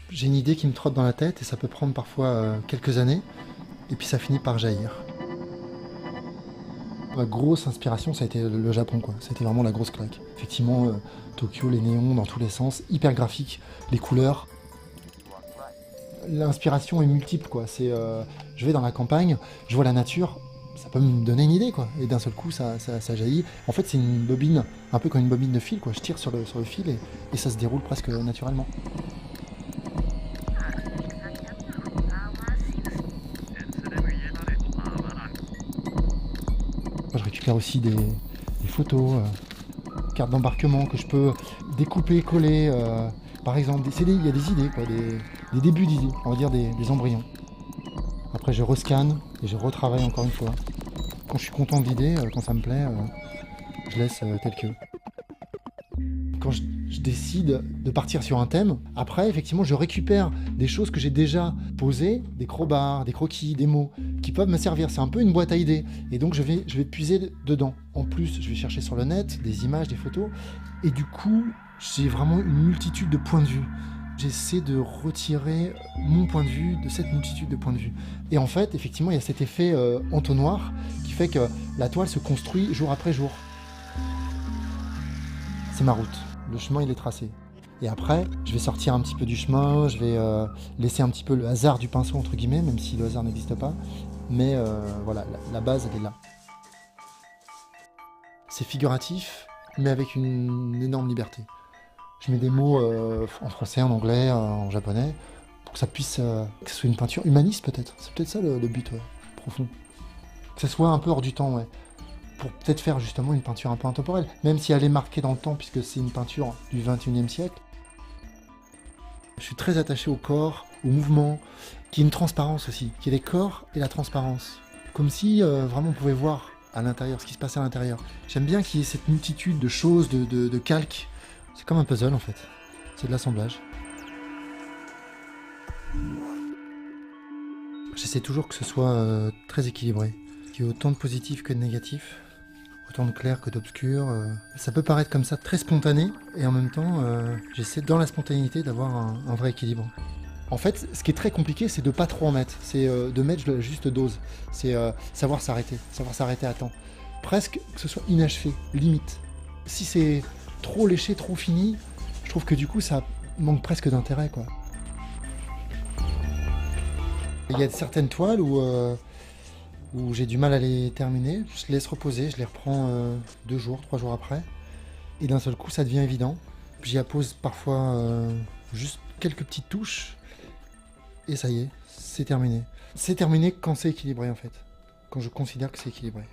J'ai une idée qui me trotte dans la tête et ça peut prendre parfois quelques années, et puis ça finit par jaillir. Ma grosse inspiration, ça a été le Japon, quoi. C'était vraiment la grosse claque. Effectivement, Tokyo, les néons dans tous les sens, hyper graphique, les couleurs. L'inspiration est multiple, quoi. Je vais dans la campagne, je vois la nature, ça peut me donner une idée, quoi. Et d'un seul coup, ça jaillit. En fait, c'est une bobine, un peu comme une bobine de fil, quoi. Je tire sur le fil et ça se déroule presque naturellement. Je récupère aussi des photos, cartes d'embarquement que je peux découper, coller. Par exemple, il y a des idées, quoi, des débuts d'idées, on va dire des embryons. Après, je rescanne et je retravaille encore une fois. Quand je suis content de l'idée, quand ça me plaît, je laisse tel que. Quand je décide de partir sur un thème, après, effectivement, je récupère des choses que j'ai déjà posées, des crobards, des croquis, des mots, qui peuvent me servir. C'est un peu une boîte à idées. Et donc, je vais puiser dedans. En plus, je vais chercher sur le net des images, des photos. Et du coup, j'ai vraiment une multitude de points de vue. J'essaie de retirer mon point de vue de cette multitude de points de vue. Et en fait, effectivement, il y a cet effet entonnoir qui fait que la toile se construit jour après jour. C'est ma route. Le chemin, il est tracé. Et après, je vais sortir un petit peu du chemin, je vais laisser un petit peu le hasard du pinceau, entre guillemets, même si le hasard n'existe pas. Mais voilà, la base, elle est là. C'est figuratif, mais avec une énorme liberté. Je mets des mots en français, en anglais, en japonais, pour que ça puisse, que ce soit une peinture humaniste peut-être. C'est peut-être ça le but, ouais, profond. Que ça soit un peu hors du temps, ouais. Pour peut-être faire justement une peinture un peu intemporelle, même si elle est marquée dans le temps, puisque c'est une peinture du XXIe siècle. Je suis très attaché au corps, au mouvement, qui est une transparence aussi, qui est les corps et la transparence. Comme si vraiment on pouvait voir à l'intérieur, ce qui se passe à l'intérieur. J'aime bien qu'il y ait cette multitude de choses, de calques. C'est comme un puzzle en fait. C'est de l'assemblage. J'essaie toujours que ce soit très équilibré, qu'il y ait autant de positifs que de négatifs, autant de clair que d'obscur. Ça peut paraître comme ça très spontané, et en même temps, j'essaie dans la spontanéité d'avoir un vrai équilibre. En fait, ce qui est très compliqué, c'est de pas trop en mettre, c'est de mettre la juste dose, c'est savoir s'arrêter à temps. Presque que ce soit inachevé, limite. Si c'est trop léché, trop fini, je trouve que du coup ça manque presque d'intérêt, quoi. Il y a certaines toiles où j'ai du mal à les terminer, je les laisse reposer, je les reprends 2 jours, 3 jours après, et d'un seul coup ça devient évident. J'y appose parfois juste quelques petites touches, et ça y est, c'est terminé. C'est terminé quand c'est équilibré en fait, quand je considère que c'est équilibré.